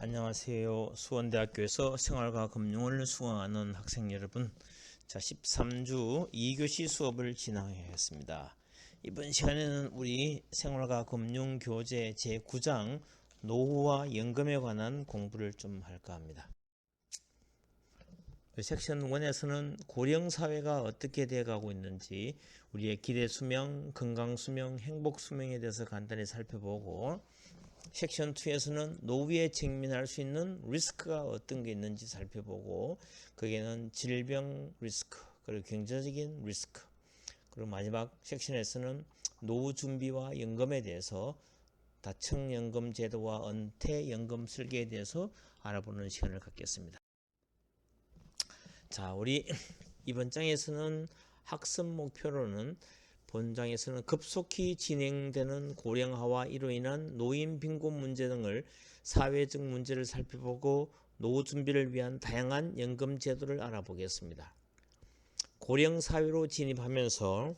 안녕하세요. 수원대학교에서 생활과 금융을 수강하는 학생 여러분, 13주 2교시 수업을 진행하겠습니다. 이번 시간에는 우리 생활과 금융 교재 제9장 노후와 연금에 관한 공부를 좀 할까 합니다. 섹션 1에서는 고령 사회가 어떻게 되어가고 있는지, 우리의 기대 수명, 건강 수명, 행복 수명에 대해서 간단히 살펴보고, 섹션 2에서는 노후에 직면할 수 있는 리스크가 어떤 게 있는지 살펴보고, 거기에는 질병 리스크, 그리고 경제적인 리스크, 그리고 마지막 섹션에서는 노후 준비와 연금에 대해서 다층연금 제도와 은퇴연금 설계에 대해서 알아보는 시간을 갖겠습니다. 자, 우리 이번 장에서는 학습 목표로는 본장에서는 급속히 진행되는 고령화와 이로 인한 노인 빈곤 문제 등을 사회적 문제를 살펴보고 노후 준비를 위한 다양한 연금 제도를 알아보겠습니다. 고령 사회로 진입하면서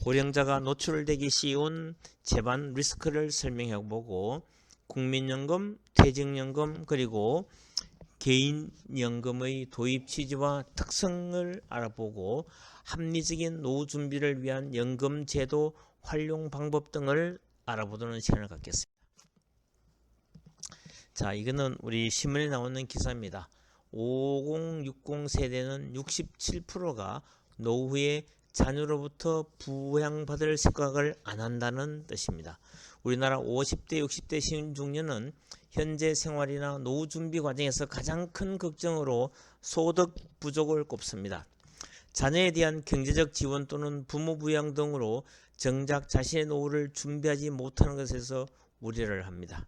고령자가 노출되기 쉬운 재반 리스크를 설명해보고 국민연금, 퇴직연금 그리고 개인연금의 도입 취지와 특성을 알아보고 합리적인 노후 준비를 위한 연금 제도 활용 방법 등을 알아보는 시간을 갖겠습니다. 자, 이거는 우리 신문에 나오는 기사입니다. 5060 세대는 67%가 노후에 자녀로부터 부양받을 생각을 안 한다는 뜻입니다. 우리나라 50대, 60대 신중년은 현재 생활이나 노후 준비 과정에서 가장 큰 걱정으로 소득 부족을 꼽습니다. 자녀에 대한 경제적 지원 또는 부모 부양 등으로 정작 자신의 노후를 준비하지 못하는 것에서 우려를 합니다.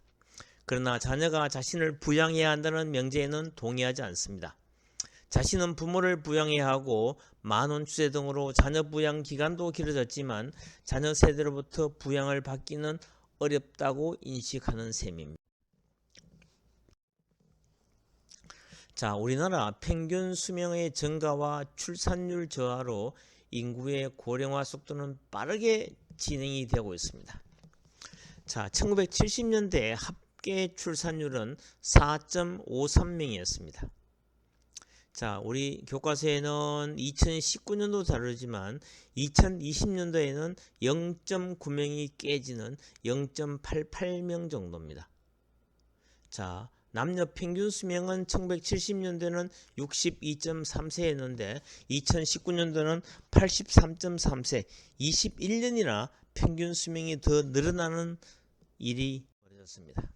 그러나 자녀가 자신을 부양해야 한다는 명제에는 동의하지 않습니다. 자신은 부모를 부양해야 하고 만원 추세 등으로 자녀 부양 기간도 길어졌지만 자녀 세대로부터 부양을 받기는 어렵다고 인식하는 셈입니다. 자, 우리나라 평균 수명의 증가와 출산율 저하로 인구의 고령화 속도는 빠르게 진행이 되고 있습니다. 자, 1970년대 합계 출산율은 4.53명이었습니다. 자, 우리 교과서에는 2019년도 다르지만 2020년도에는 0.9명이 깨지는 0.88명 정도입니다. 자, 남녀 평균 수명은 1970년도에는 62.3세였는데 2019년도는 83.3세, 21년이나 평균 수명이 더 늘어나는 일이 벌어졌습니다.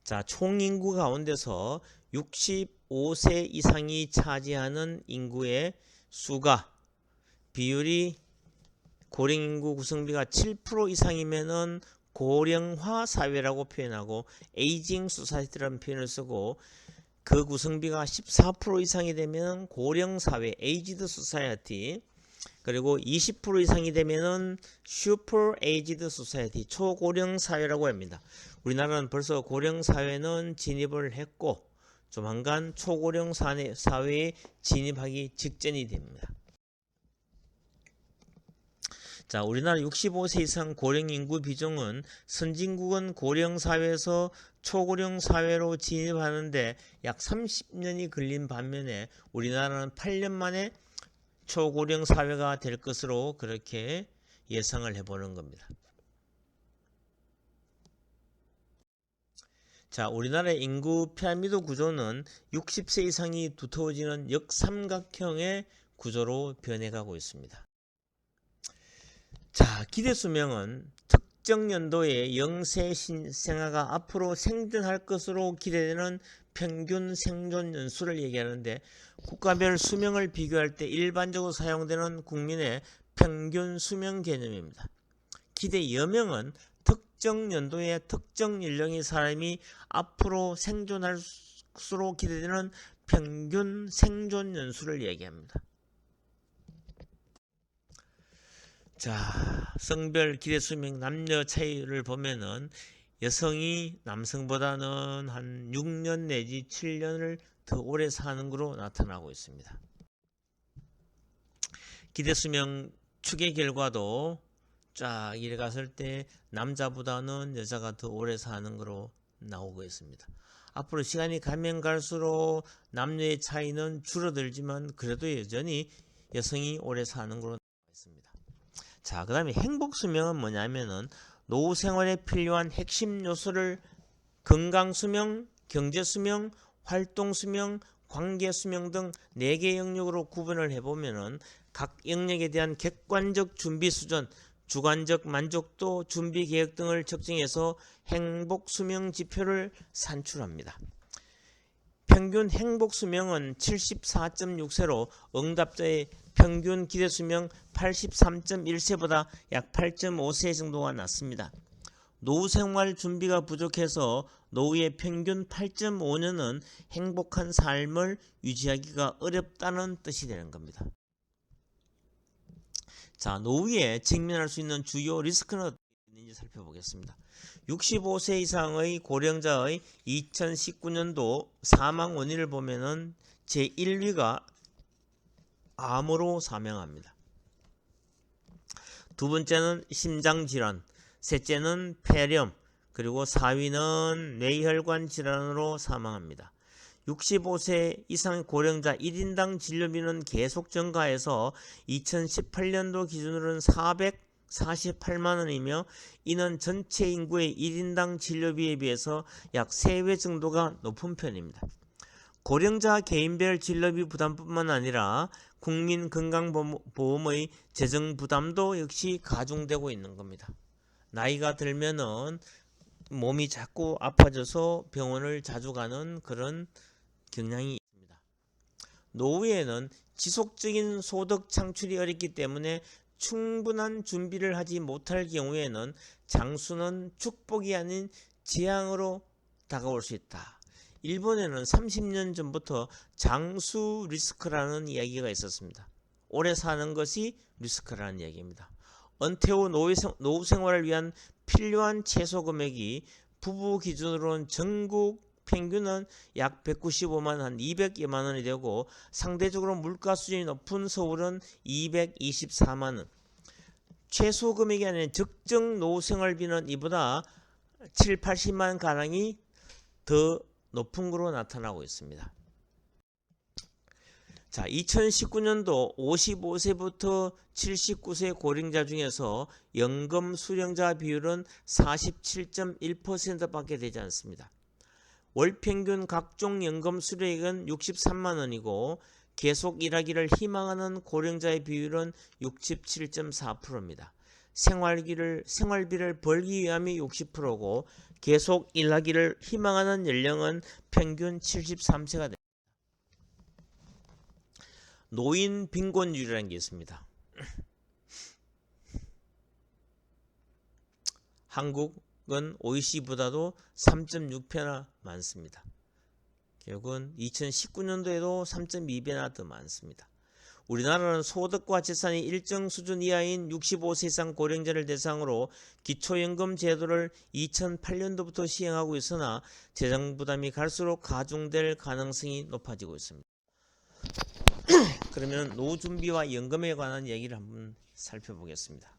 자, 총인구 가운데서 65세 이상이 차지하는 인구의 수가 비율이 고령인구 구성비가 7% 이상이면은 고령화 사회라고 표현하고 에이징 소사이티라는 표현을 쓰고 그 구성비가 14% 이상이 되면 고령 사회 에이지드 소사이티 그리고 20% 이상이 되면은 슈퍼 에이지드 소사이티 초고령 사회라고 합니다. 우리나라는 벌써 고령 사회는 진입을 했고 조만간 초고령 사회에 진입하기 직전이 됩니다. 자, 우리나라 65세 이상 고령 인구 비중은 선진국은 고령 사회에서 초고령 사회로 진입하는데 약 30년이 걸린 반면에 우리나라는 8년 만에 초고령 사회가 될 것으로 그렇게 예상을 해보는 겁니다. 자, 우리나라의 인구 피라미드 구조는 60세 이상이 두터워지는 역삼각형의 구조로 변해가고 있습니다. 자, 기대 수명은 특정 연도에 영세 생아가 앞으로 생존할 것으로 기대되는 평균 생존 연수를 얘기하는데 국가별 수명을 비교할 때 일반적으로 사용되는 국민의 평균 수명 개념입니다. 기대 여명은 특정 연도에 특정 연령의 사람이 앞으로 생존할 것으로 기대되는 평균 생존 연수를 얘기합니다. 자, 성별 기대 수명 남녀 차이를 보면은 여성이 남성보다는 한 6년 내지 7년을 더 오래 사는 것으로 나타나고 있습니다. 기대 수명 추계 결과도 쫙 이래 갔을 때 남자보다는 여자가 더 오래 사는 것으로 나오고 있습니다. 앞으로 시간이 가면 갈수록 남녀의 차이는 줄어들지만 그래도 여전히 여성이 오래 사는 걸로 나와 있습니다. 자, 그 다음에 행복수명은 뭐냐면은 노후 생활에 필요한 핵심 요소를 건강수명, 경제수명, 활동수명, 관계수명 등 4개 영역으로 구분을 해보면은 각 영역에 대한 객관적 준비 수준, 주관적 만족도, 준비 계획 등을 측정해서 행복 수명 지표를 산출합니다. 평균 행복 수명은 74.6세로 응답자의 평균 기대 수명 83.1세보다 약 8.5세 정도가 낮습니다. 노후 생활 준비가 부족해서 노후의 평균 8.5년은 행복한 삶을 유지하기가 어렵다는 뜻이 되는 겁니다. 자, 노후에 직면할 수 있는 주요 리스크는 어떻게 있는지 살펴보겠습니다. 65세 이상의 고령자의 2019년도 사망 원인을 보면은 제1위가 암으로 사망합니다. 두 번째는 심장질환, 셋째는 폐렴, 그리고 4위는 뇌혈관 질환으로 사망합니다. 65세 이상 고령자 1인당 진료비는 계속 증가해서 2018년도 기준으로는 448만원이며 이는 전체 인구의 1인당 진료비에 비해서 약 3배 정도가 높은 편입니다. 고령자 개인별 진료비 부담뿐만 아니라 국민건강보험의 재정 부담도 역시 가중되고 있는 겁니다. 나이가 들면은 몸이 자꾸 아파져서 병원을 자주 가는 그런 경향이 있습니다. 노후에는 지속적인 소득 창출이 어렵기 때문에 충분한 준비를 하지 못할 경우에는 장수는 축복이 아닌 재앙으로 다가올 수 있다. 일본에는 30년 전부터 장수 리스크라는 이야기가 있었습니다. 오래 사는 것이 리스크라는 이야기입니다. 은퇴 후 노후 생활을 위한 필요한 최소 금액이 부부 기준으로는 전국 평균은 약 195만 한 200여만 원이 되고 상대적으로 물가 수준이 높은 서울은 224만 원. 최소 금액이 아닌 적정 노후 생활비는 이보다 7, 80만 가량이 더 높은 것으로 나타나고 있습니다. 자, 2019년도 55세부터 79세 고령자 중에서 연금 수령자 비율은 47.1%밖에 되지 않습니다. 월 평균 각종 연금 수령액은 63만 원이고 계속 일하기를 희망하는 고령자의 비율은 67.4%입니다. 생활비를 벌기 위함이 60%고 계속 일하기를 희망하는 연령은 평균 73세가 됩니다. 노인 빈곤율이라는 게 있습니다. 한국은 OECD보다도 3.6배나 많습니다. 결국은 2019년도에도 3.2배나 더 많습니다. 우리나라는 소득과 재산이 일정 수준 이하인 65세 이상 고령자를 대상으로 기초연금 제도를 2008년도부터 시행하고 있으나 재정 부담이 갈수록 가중될 가능성이 높아지고 있습니다. 그러면 노후 준비와 연금에 관한 얘기를 한번 살펴보겠습니다.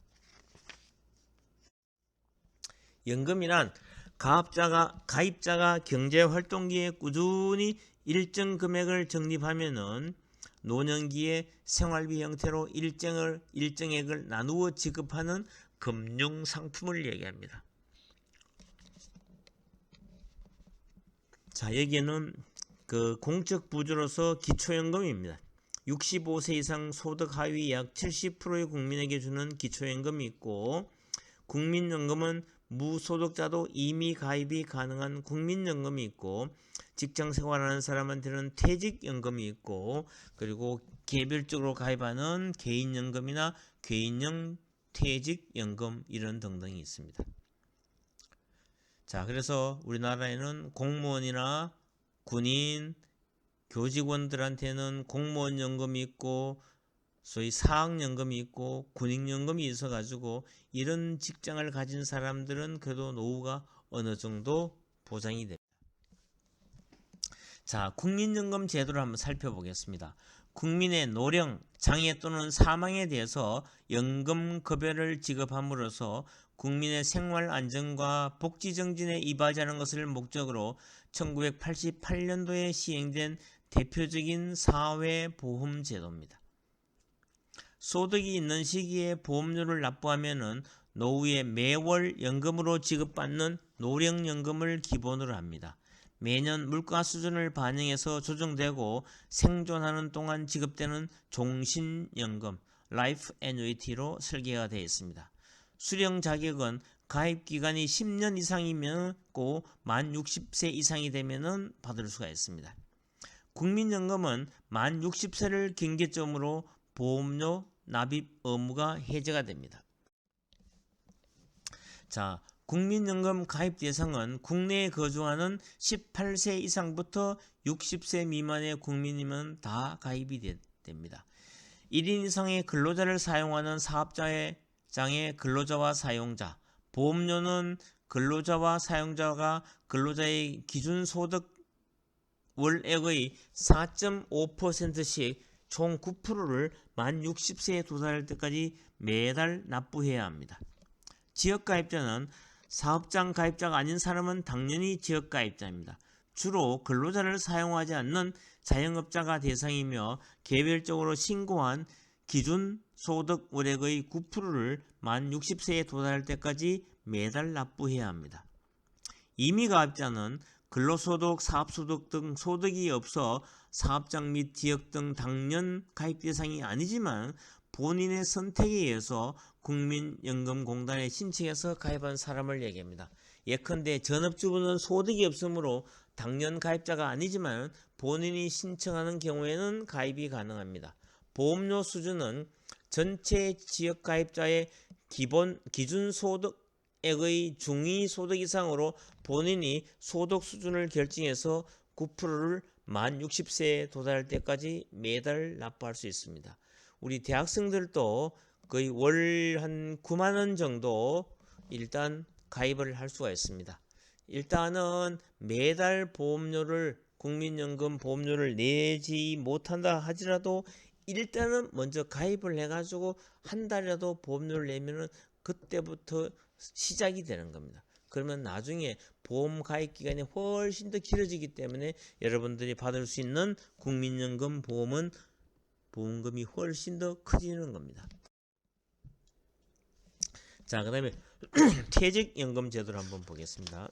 연금이란 가입자가 경제활동기에 꾸준히 일정 금액을 적립하면은 노년기에 생활비 형태로 일정액을 나누어 지급하는 금융상품을 얘기합니다. 자, 여기에는 공적 부주로서 기초연금입니다. 65세 이상 소득 하위 약 70%의 국민에게 주는 기초연금이 있고, 국민연금은 무소득자도 이미 가입이 가능한 국민연금이 있고, 직장 생활하는 사람한테는 퇴직연금이 있고, 그리고 개별적으로 가입하는 개인연금이나 개인형 퇴직연금 이런 등등이 있습니다. 자, 그래서 우리나라에는 공무원이나 군인, 교직원들한테는 공무원연금이 있고 소위 사학연금이 있고 군인연금이 있어가지고 이런 직장을 가진 사람들은 그래도 노후가 어느 정도 보장이 됩니다. 자, 국민연금 제도를 한번 살펴보겠습니다. 국민의 노령, 장애 또는 사망에 대해서 연금급여를 지급함으로써 국민의 생활 안정과 복지 정진에 이바지하는 것을 목적으로 1988년도에 시행된 대표적인 사회보험제도입니다. 소득이 있는 시기에 보험료를 납부하면은 노후에 매월 연금으로 지급받는 노령연금을 기본으로 합니다. 매년 물가 수준을 반영해서 조정되고 생존하는 동안 지급되는 종신연금 (Life Annuity로 설계가 되어 있습니다. 수령 자격은 가입 기간이 10년 이상이면 만 60세 이상이 되면 받을 수가 있습니다. 국민연금은 만 60세를 경계점으로 보험료 납입 의무가 해제가 됩니다. 자, 국민연금 가입 대상은 국내에 거주하는 18세 이상부터 60세 미만의 국민이면 다 가입이 됩니다. 1인 이상의 근로자를 사용하는 사업장의 근로자와 사용자, 보험료는 근로자와 사용자가 근로자의 기준소득 월액의 4.5%씩 총 9%를 만 60세에 도달할 때까지 매달 납부해야 합니다. 지역가입자는 사업장 가입자가 아닌 사람은 당연히 지역가입자입니다. 주로 근로자를 사용하지 않는 자영업자가 대상이며 개별적으로 신고한 기준소득 월액의 9%를 만 60세에 도달할 때까지 매달 납부해야 합니다. 임의가입자는 근로소득, 사업소득 등 소득이 없어 사업장 및 지역 등 당연 가입 대상이 아니지만 본인의 선택에 의해서 국민연금공단에 신청해서 가입한 사람을 얘기합니다. 예컨대 전업주부는 소득이 없으므로 당연 가입자가 아니지만 본인이 신청하는 경우에는 가입이 가능합니다. 보험료 수준은 전체 지역 가입자의 기준 소득액의 중위 소득 이상으로 본인이 소득 수준을 결정해서 9%를 만 60세에 도달할 때까지 매달 납부할 수 있습니다. 우리 대학생들도 거의 월 한 9만 원 정도 일단 가입을 할 수가 있습니다. 일단은 매달 보험료를 국민연금 보험료를 내지 못한다 하더라도 일단은 먼저 가입을 해가지고 한 달이라도 보험료를 내면은 그때부터 시작이 되는 겁니다. 그러면 나중에 보험 가입 기간이 훨씬 더 길어지기 때문에 여러분들이 받을 수 있는 국민연금 보험금이 훨씬 더 커지는 겁니다. 자, 그 다음에 퇴직연금 제도를 한번 보겠습니다.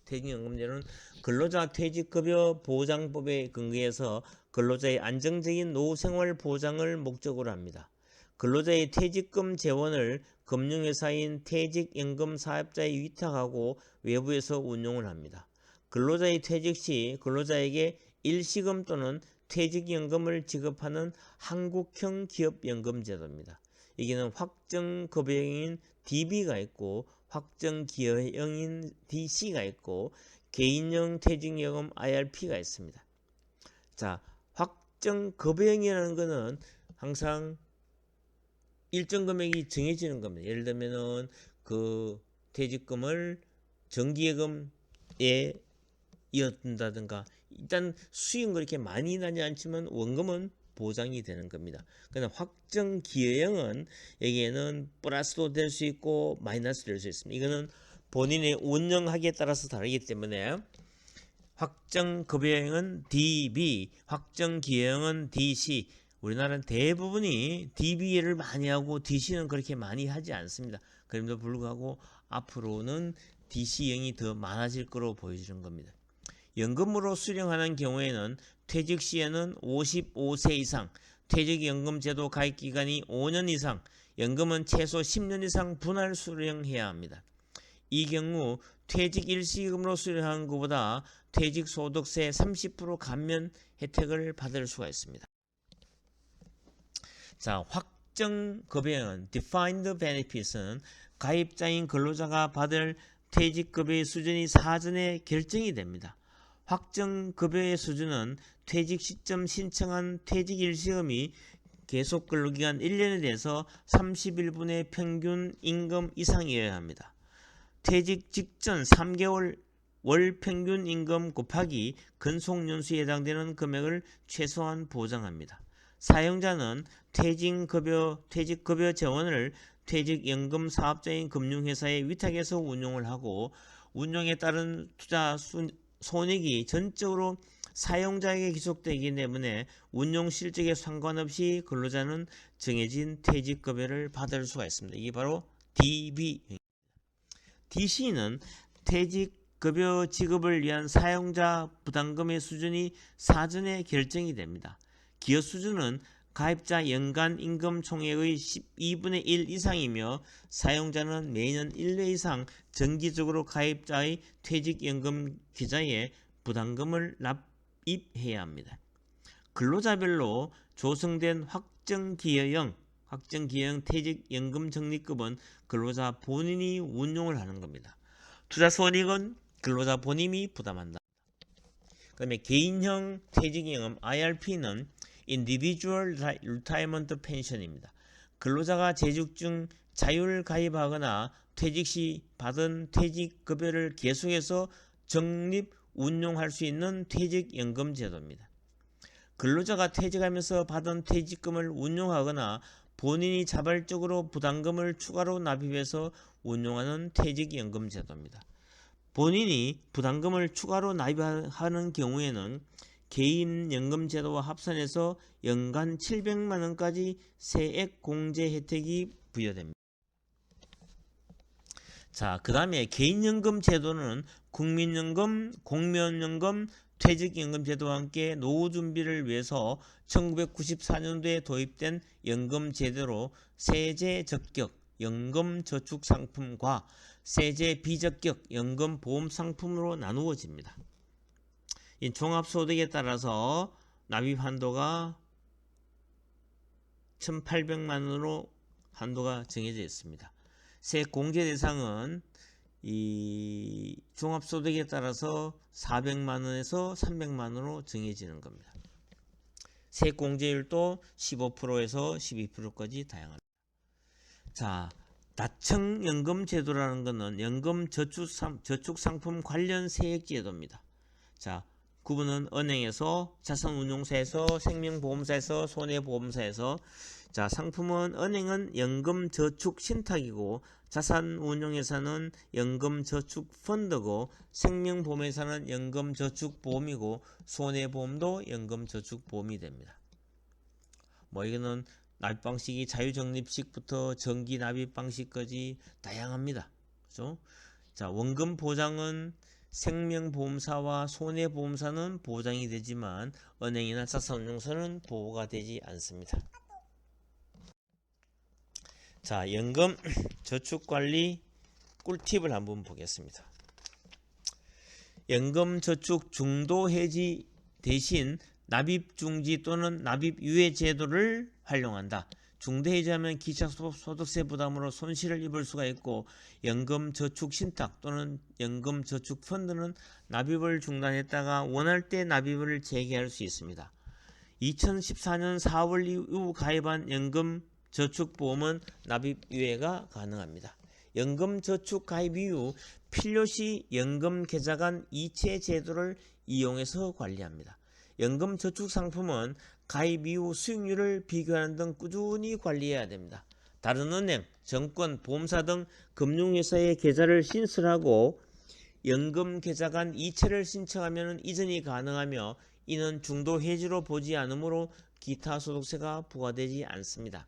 퇴직연금제는 근로자 퇴직급여 보장법에 근거해서 근로자의 안정적인 노후 생활 보장을 목적으로 합니다. 근로자의 퇴직금 재원을 금융회사인 퇴직연금 사업자에 위탁하고 외부에서 운용을 합니다. 근로자의 퇴직 시 근로자에게 일시금 또는 퇴직연금을 지급하는 한국형 기업연금제도입니다. 여기는 확정급여형인 DB가 있고 확정기여형인 DC가 있고 개인형 퇴직연금 IRP가 있습니다. 자, 확정급여형이라는 것은 항상 일정 금액이 정해지는 겁니다. 예를 들면은 그 퇴직금을 정기예금에 이어둔다든가 일단 수익은 그렇게 많이 나지 않지만 원금은 보장이 되는 겁니다. 그러나 확정 기여형은 여기에는 플러스도 될 수 있고 마이너스도 될 수 있습니다. 이거는 본인의 운영하기에 따라서 다르기 때문에 확정 급여형은 DB, 확정 기여형은 DC. 우리나라는 대부분이 DB를 많이 하고 DC는 그렇게 많이 하지 않습니다. 그럼에도 불구하고 앞으로는 DC형이 더 많아질 거로 보여지는 겁니다. 연금으로 수령하는 경우에는 퇴직 시에는 55세 이상, 퇴직연금제도 가입 기간이 5년 이상, 연금은 최소 10년 이상 분할 수령해야 합니다. 이 경우 퇴직 일시금으로 수령한 것보다 퇴직소득세 30% 감면 혜택을 받을 수가 있습니다. 자, 확정급여는 Defined Benefits은 가입자인 근로자가 받을 퇴직급여의 수준이 사전에 결정이 됩니다. 확정급여의 수준은 퇴직 시점 신청한 퇴직 일시금이 계속 근로기간 1년에 대해서 31분의 평균 임금 이상이어야 합니다. 퇴직 직전 3개월 월 평균 임금 곱하기 근속연수에 해당되는 금액을 최소한 보장합니다. 사용자는 퇴직급여 재원을 퇴직연금 사업자인 금융회사에 위탁해서 운용을 하고 운용에 따른 투자 손익이 전적으로 사용자에게 기속되기 때문에 운용 실적에 상관없이 근로자는 정해진 퇴직급여를 받을 수가 있습니다. 이게 바로 DB형입니다. DC는 퇴직급여 지급을 위한 사용자 부담금의 수준이 사전에 결정이 됩니다. 기여 수준은 가입자 연간 임금 총액의 12분의 1 이상이며 사용자는 매년 1회 이상 정기적으로 가입자의 퇴직연금 계좌에 부담금을 납입해야 합니다. 근로자별로 조성된 확정기여형 퇴직연금 적립금은 근로자 본인이 운용을 하는 겁니다. 투자 손익은 근로자 본인이 부담한다. 그 다음에 개인형 퇴직연금 IRP는 Individual Retirement Pension입니다. 근로자가 재직 중 자율 가입하거나 퇴직 시 받은 퇴직급여를 계속해서 적립 운용할 수 있는 퇴직연금 제도입니다. 근로자가 퇴직하면서 받은 퇴직금을 운용하거나 본인이 자발적으로 부담금을 추가로 납입해서 운용하는 퇴직연금 제도입니다. 본인이 부담금을 추가로 납입하는 경우에는 개인연금제도와 합산해서 연간 700만원까지 세액 공제 혜택이 부여됩니다. 자, 그 다음에 개인연금 제도는 국민연금, 공무원연금, 퇴직연금 제도와 함께 노후 준비를 위해서 1994년도에 도입된 연금 제도로 세제 적격 연금 저축 상품과 세제 비적격 연금 보험 상품으로 나누어집니다. 이 종합소득에 따라서 납입 한도가 1,800만원으로 한도가 정해져 있습니다. 세액 공제 대상은 이 종합소득에 따라서 400만원에서 300만원으로 정해지는 겁니다. 세액 공제율도 15%에서 12%까지 다양합니다. 자, 다층연금 제도라는 것은 연금 저축 상품 관련 세액 제도입니다. 자, 구분은 은행에서, 자산운용사에서, 생명보험사에서, 손해보험사에서. 자, 상품은 은행은 연금저축신탁이고 자산운용회사는 연금저축펀드고 생명보험회사는 연금저축보험이고 손해보험도 연금저축보험이 됩니다. 뭐 이거는 납입방식이 자유적립식부터 정기납입방식까지 다양합니다. 그죠? 자, 원금보장은 생명보험사와 손해보험사는 보장이 되지만 은행이나 자산운용사는 보호가 되지 않습니다. 자, 연금 저축관리 꿀팁을 한번 보겠습니다. 연금 저축 중도 해지 대신 납입 중지 또는 납입 유예 제도를 활용한다. 중도 해지하면 기초소득세 부담으로 손실을 입을 수가 있고 연금 저축 신탁 또는 연금 저축 펀드는 납입을 중단했다가 원할 때 납입을 재개할 수 있습니다. 2014년 4월 이후 가입한 연금 저축 보험은 납입 유예가 가능합니다. 연금 저축 가입 이후 필요시 연금 계좌 간 이체 제도를 이용해서 관리합니다. 연금 저축 상품은 가입 이후 수익률을 비교하는 등 꾸준히 관리해야 됩니다. 다른 은행, 정권, 보험사 등 금융회사의 계좌를 신설하고 연금 계좌 간 이체를 신청하면 이전이 가능하며 이는 중도 해지로 보지 않으므로 기타 소득세가 부과되지 않습니다.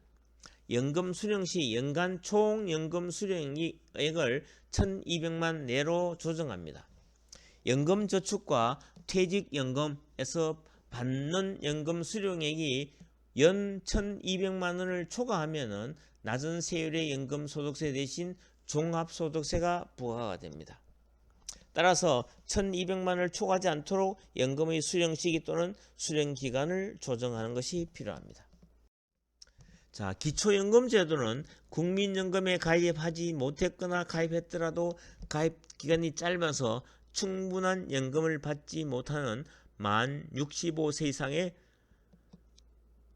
연금 수령 시 연간 총 연금 수령액을 1,200만 내로 조정합니다. 연금 저축과 퇴직연금에서 받는 연금 수령액이 연 1,200만원을 초과하면 낮은 세율의 연금 소득세 대신 종합소득세가 부과가 됩니다. 따라서 1,200만원을 초과하지 않도록 연금의 수령 시기 또는 수령 기간을 조정하는 것이 필요합니다. 자, 기초연금 제도는 국민연금에 가입하지 못했거나 가입했더라도 가입 기간이 짧아서 충분한 연금을 받지 못하는 만 65세 이상의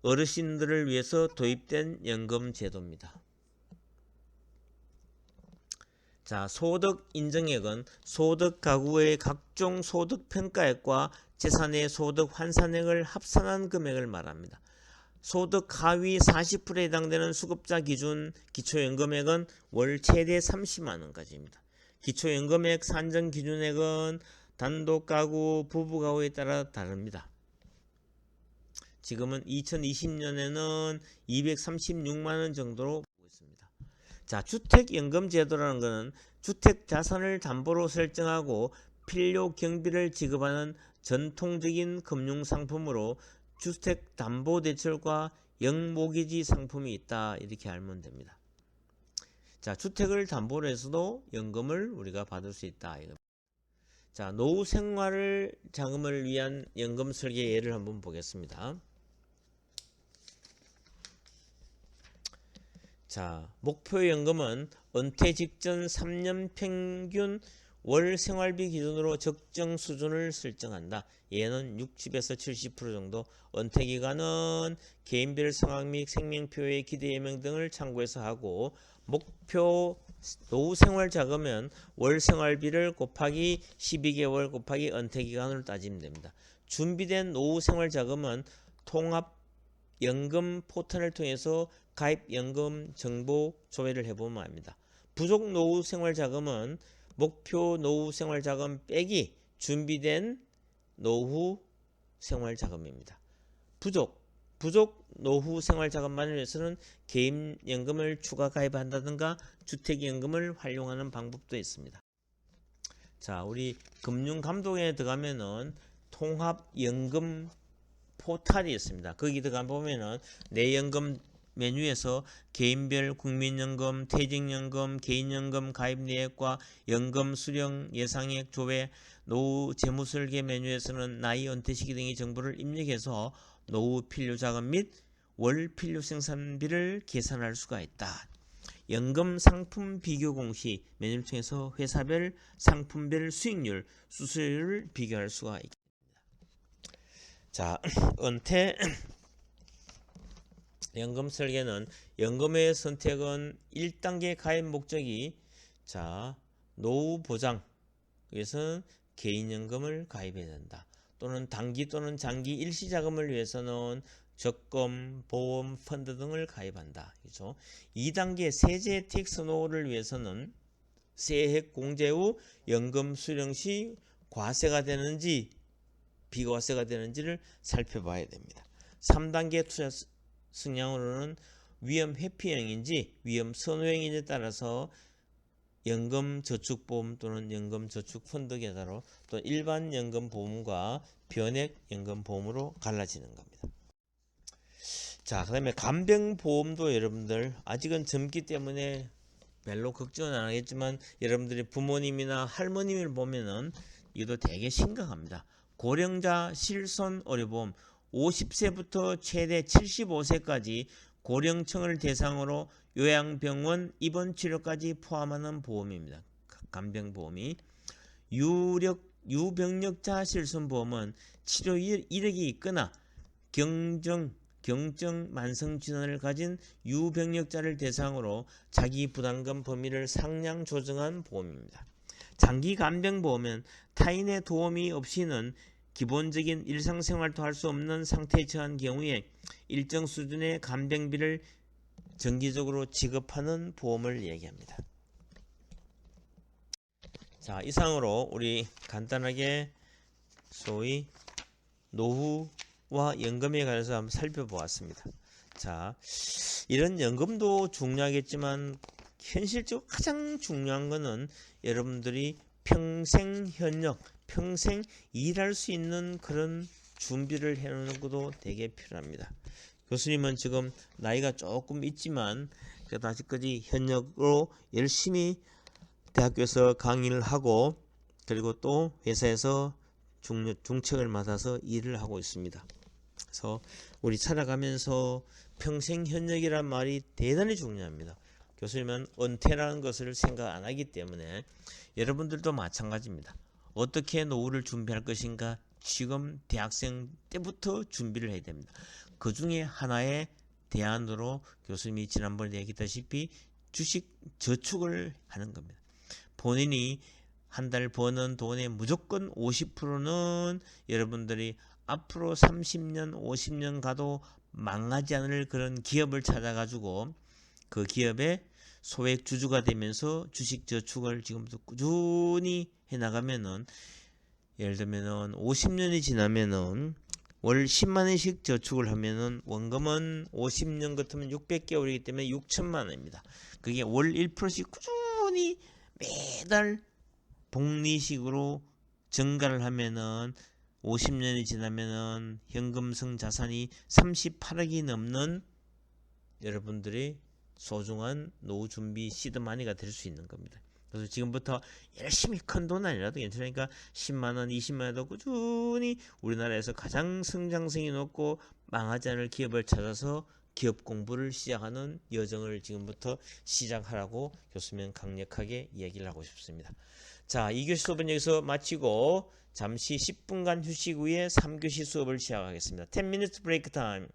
어르신들을 위해서 도입된 연금 제도입니다. 자, 소득 인정액은 소득 가구의 각종 소득 평가액과 재산의 소득 환산액을 합산한 금액을 말합니다. 소득 하위 40%에 해당되는 수급자 기준 기초연금액은 월 최대 30만 원까지입니다. 기초연금액 산정 기준액은 단독 가구, 부부 가구에 따라 다릅니다. 지금은 2020년에는 236만 원 정도로 보고 있습니다. 자, 주택연금 제도라는 것은 주택 자산을 담보로 설정하고 필요 경비를 지급하는 전통적인 금융 상품으로 주택담보대출과 영모기지 상품이 있다, 이렇게 알면 됩니다. 자, 주택을 담보로 해서도 연금을 우리가 받을 수 있다. 자, 노후 생활을 자금을 위한 연금 설계 예를 한번 보겠습니다. 자, 목표 연금은 은퇴 직전 3년 평균 월 생활비 기준으로 적정 수준을 설정한다. 얘는 60에서 70% 정도. 은퇴 기간은 개인별 상황 및 생명표의 기대 예명 등을 참고해서 하고, 목표 노후 생활 자금은 월 생활비를 곱하기 12개월 곱하기 은퇴 기간으로 따지면 됩니다. 준비된 노후 생활 자금은 통합 연금 포털을 통해서 가입 연금 정보 조회를 해보면 압니다. 부족 노후 생활 자금은 목표 노후 생활 자금 빼기 준비된 노후 생활 자금입니다. 부족 노후 생활 자금만을 위해서는 개인 연금을 추가 가입한다든가 주택 연금을 활용하는 방법도 있습니다. 자, 우리 금융 감독에 들어가면은 통합 연금 포탈이 있습니다. 거기 들어가 보면은 내 연금 메뉴에서 개인별 국민연금, 퇴직연금, 개인연금 가입 내역과 연금 수령 예상액 조회, 노후 재무설계 메뉴에서는 나이, 은퇴 시기 등의 정보를 입력해서 노후 필요자금 및 월 필요 생산비를 계산할 수가 있다. 연금 상품 비교 공시 메뉴를 통해서 회사별 상품별 수익률, 수수료를 비교할 수가 있습니다. 자, 은퇴 연금 설계는 연금의 선택은 1단계 가입 목적이 노후 보장, 그래서 개인연금을 가입해야 된다. 또는 단기 또는 장기 일시자금을 위해서는 적금, 보험, 펀드 등을 가입한다. 그렇죠? 2단계 세제 혜택 선호를 위해서는 세액 공제 후 연금 수령 시 과세가 되는지 비과세가 되는지를 살펴봐야 됩니다. 3단계 투자 성향으로는 위험 회피형인지 위험 선호형인지에 따라서 연금 저축보험 또는 연금 저축펀드 계좌로 또 일반 연금 보험과 변액 연금 보험으로 갈라지는 겁니다. 자, 그 다음에 간병보험도 여러분들 아직은 젊기 때문에 별로 걱정은 안 하겠지만 여러분들이 부모님이나 할머님을 보면은 이것도 되게 심각합니다. 고령자 실손 의료보험 50세부터 최대 75세까지 고령층을 대상으로 요양병원 입원 치료까지 포함하는 보험입니다. 간병보험이 유병력자 실손보험은 치료 이력이 있거나 경증 만성 질환을 가진 유병력자를 대상으로 자기 부담금 범위를 상량 조정한 보험입니다. 장기 간병보험은 타인의 도움이 없이는 기본적인 일상생활도 할 수 없는 상태에 처한 경우에 일정 수준의 간병비를 정기적으로 지급하는 보험을 얘기합니다. 자, 이상으로 우리 간단하게 소위 노후와 연금에 관해서 한번 살펴보았습니다. 자, 이런 연금도 중요하겠지만 현실적으로 가장 중요한 것은 여러분들이 평생 현역, 평생 일할 수 있는 그런 준비를 해놓는 것도 되게 필요합니다. 교수님은 지금 나이가 조금 있지만 그래도 아직까지 현역으로 열심히 대학교에서 강의를 하고 그리고 또 회사에서 중책을 맡아서 일을 하고 있습니다. 그래서 우리 살아가면서 평생 현역이란 말이 대단히 중요합니다. 교수님은 은퇴라는 것을 생각 안 하기 때문에 여러분들도 마찬가지입니다. 어떻게 노후를 준비할 것인가 지금 대학생 때부터 준비를 해야 됩니다. 그 중에 하나의 대안으로 교수님이 지난번에 얘기했다시피 주식 저축을 하는 겁니다. 본인이 한 달 버는 돈의 무조건 50%는 여러분들이 앞으로 30년, 50년 가도 망하지 않을 그런 기업을 찾아가지고 그 기업의 소액 주주가 되면서 주식 저축을 지금부터 꾸준히 해 나가면은, 예를 들면은 50년이 지나면은 월 10만 원씩 저축을 하면은 원금은 50년 같으면 600개월이기 때문에 6천만 원입니다. 그게 월 1%씩 꾸준히 매달 복리식으로 증가를 하면은 50년이 지나면은 현금성 자산이 38억이 넘는 여러분들의 소중한 노후 준비 시드마니가 될 수 있는 겁니다. 그래서 지금부터 열심히 큰 돈 아니라도 괜찮으니까 10만원, 20만원도 꾸준히 우리나라에서 가장 성장성이 높고 망하지 않을 기업을 찾아서 기업 공부를 시작하는 여정을 지금부터 시작하라고 교수님은 강력하게 얘기를 하고 싶습니다. 자, 2교시 수업은 여기서 마치고 잠시 10분간 휴식 후에 3교시 수업을 시작하겠습니다. 10 minutes break time.